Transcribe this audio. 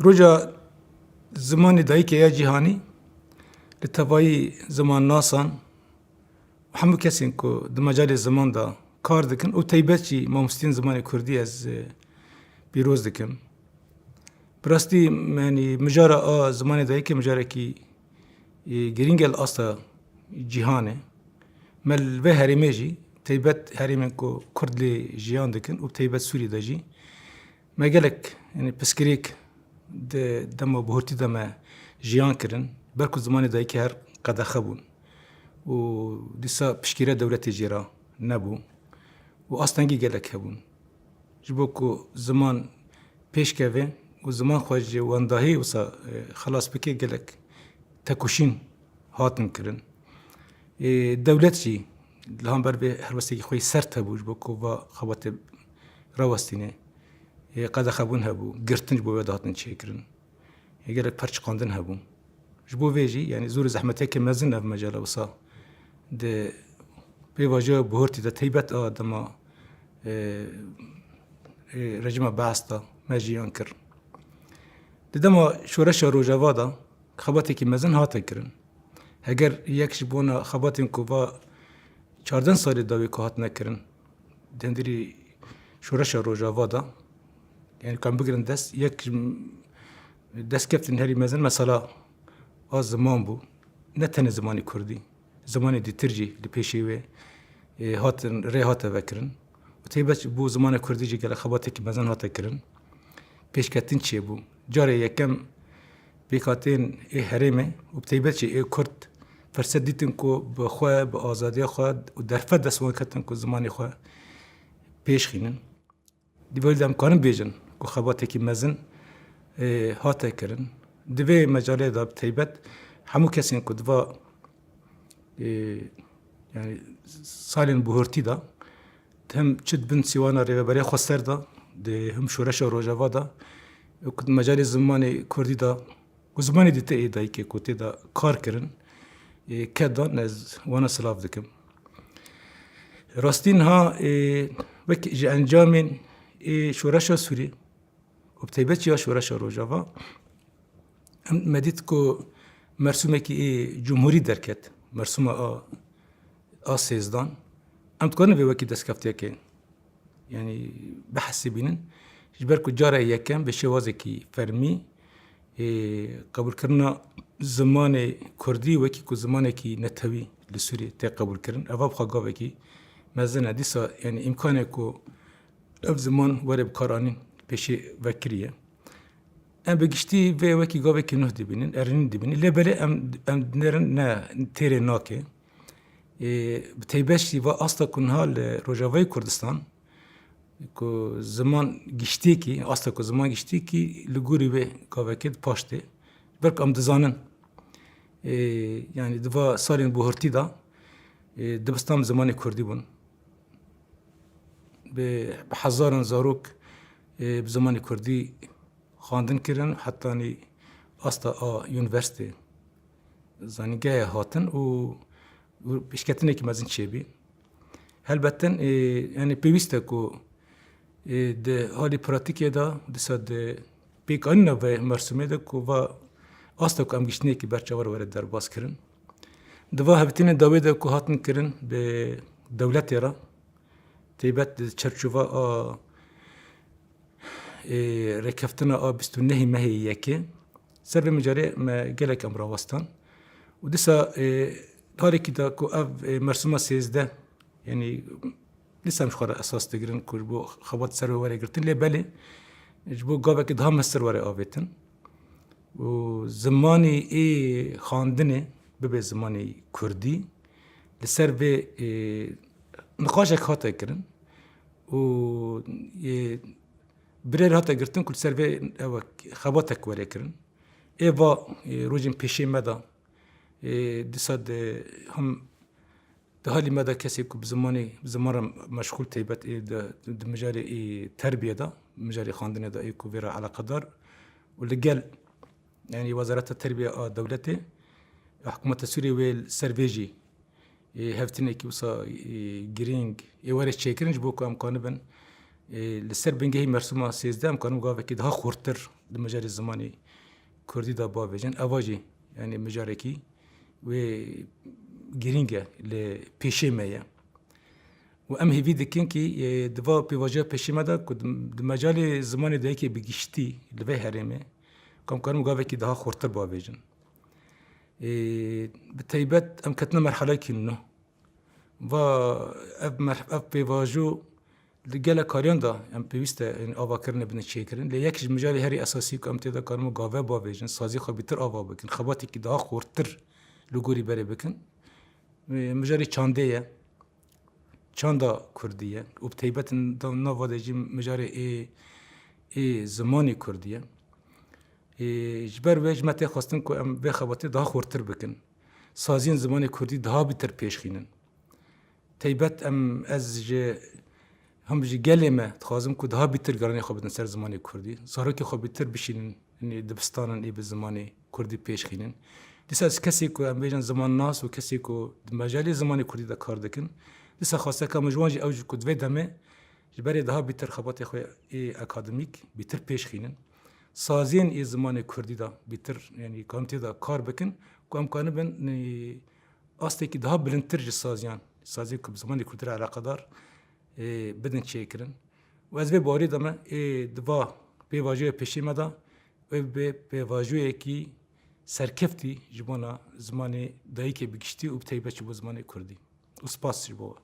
Roja zimanê dayîkê ya cîhanî li tevayî zimannasan hemû kesên ku di mecalê ziman da kar dikin û taybet jî mamosteyên zimanê Kurdî ez pîroz dikim. Bi rastî yanî mijara a zimanê dayîkê micarekî girîng el asta cîhanê. Me li vê herêmê jî taybet herêmên ku Kurd lê jiyan dikin û taybet Sûrî de jî me gelek yanî piskirêk di dema bihurtî de me jiyan kirin ber ku zimanê dayîkê her qedexe bûn û dîsa piştgiriya dewletê jê re nebû û astengî gelek hebûn. Ji bo ku ziman pêşkeve û ziman xwe ji wendahiyê wisa xelas bike gelek tekoşîn hatin kirin. Dewlet jî li hember vê helwestekî xwe sert hebû ji bo ku va xebatê rawestîne. Qedexebûn hebû, girtin ji bo wê de hatin çêkirin. Gelek perçiqandin hebû. Ji bo vê jî yanî zûrê zehmetekê mezin ev mecala wisa di pêvajoya bihurtî de taybet a dema rejima Beas da me jiyan kir. Di dema şoreşa Rojava da xebatekî mezin hate kirin. Heger yek ji bona xebatên ku va çardeh salê dawê ku hatine kirin dendirî şoreşa Rojava da yani kan bigirin dest yek destkeftên herî mezin mesela a ziman bû ne tenê zimanê Kurdî zimanê dîtir jî li pêşê wê hatin rê hate vekirin û taybet bû zimanê Kurdî jî gelek xebatekî mezin hate kirin pêşketin çêbû. Carê yekem pêkhatiyên herêmê û taybet jî Kurd ferset dîtin ku bi xwe bi azadiya xwe û derfet dest wan ketin ku zimanê xwe pêşxînin. Dîwêr de em karin bêjin ku xebatekî mezin hate kirin. Di vê mecalê de taybet hemû kesên ku diva yani salên bihurtî da hem çi dibin sîwana rêveberiya xwe ser da di him şoreşa Rojava da ku di mecalê zimanê Kurdî da ku zimanê dîtê dayîkê ku tê da kar kirin ket dan ez wana silav dikim. Rastî niha wek ji encamên şoreşa Sûrî û taybet jî ya şoreşa Rojava me dît ku mersûmekî cumhurî derket mersûma a sêzdan em dikarin vê wekî destkeftiyekê yanî behsî bînin ji ber ku cara yekem bi şêwazekî fermî qebûlkirina zimanê Kurdî wekî ku zimanekî netewî li Sûrî tê qebûlkirin ev xwe gavekî mezin e dîsa yanî îmkanê ku ev ziman were bi karanîn pêşê vekiriye. Em bi giştî vê wekî gavekî nûh dibînin, erînî dibînin. Lêbelê em dinêrin ne têrê nake. Bi taybet jî va asta ku niha li Rojavayê Kurdistan ku ziman giştîyekî, asta ku ziman giştîyekî li gorî wê gavekê paş tê. Ber ku em dizanin yani diva salên bihurtî da dibistan zimanê Kurdî bûn. Bi hezaran zarok bi zimanê Kurdî xwandin kirin hetanî asta a universitê zanîngehê hatin û pêşketinekî mezin çêbî. Helbettin yanî pêwîst e ku di halê pratikê de dîsa di pêkanîna vê mersûmê de ku va asta ku em giştinekî berçavar were derbas kirin. Di va hevtînên dawê de ku hatin kirin bi dewletê re taybet di çerçûva a rêkeftina a bîst û nehê mehê yekê ser vê micarê me gelek em rawestan û dîsa halekî de ku ev mersûma sêzdeh yanî dîsa em ji xwe re esas digirin ku ji bo xebat ser wê were girtin lê belê ji bo gavekî daha me ser were avêtin û zimanê xandinê bibe zimanê Kurdî li ser vê nixwaşek hate kirin û birêr hate girtin ku li ser vê xebatek were kirin. Êva rojên pêşê me da dîsa him di halî me de kesê ku bi ziman re meşxûl taybet di mijarê terbiyê da mijarê xandinê da ku vê re eleqedar û li gel yanî Wezareta Terbiye a dewletê hikûmeta Sûrî wê ser vê jî hevtînekî wisa girîng ê were çêkirin ji bo ku em kanibin لسر بنگهی مرسوما 13 ام کانم گاوه که daha خورتر د مجال زمانی کردی دا با بجن اواجی یعنی مجارکی و گرینگه ل پیشه میه و ام هیوی دکن که دوا پیواجه پیشه مدا که د مجال زمانی دایی که بگیشتی لوی هرمه کام کانم گاوه که daha خورتر با بجن به تایبت ام کتنا مرحله کنه و اف پیواجو لگل کاریان دا ام پیوسته این آوا کرنه بینه چه کرن لی یکیش مجال هری اساسی که ام تیدا کارمو گاوه با بیجن سازی خو بیتر آوا بکن خباتی که daha خورتر لگوری بره بکن مجال چانده یه چاندا کردیه و بتیبت دا نواده جی مجال ای زمانی کردیه جبر ویج مته خواستن که ام به خباتی daha خورتر بکن سازین زمانی کردی daha بیتر پیش خینن تیبت ام از هم بجی گلمه تخازم که daha بیتر گرانی خوابیدن سر زمانی کردی زارو که خواب بیتر بشینن یعنی دبستانن ای به زمانی کردی پیش خینن دیسا از کسی که ام بیجن زمان ناس و کسی که مجالی زمانی کردی دا کار دکن دیسا خواسته که مجوانجی اوجی که دوی دمه جبری daha بیتر خباتی خوی ای اکادمیک بیتر پیش خینن سازین ای زمانی کردی دا بیتر یعنی کامتی دا کار بکن که امکانه بین استی که daha بلندتر جی سازیان سازی که زمانی کردی علاقه دار بدن چه کرن و از به باری دامه دوا پیواجوی پیشی مدا و به پیواجوی کی سرکفتی جبونا زمانی دایی که بگشتی و بتایبه چه بو زمانی کردی و سپاس جبوه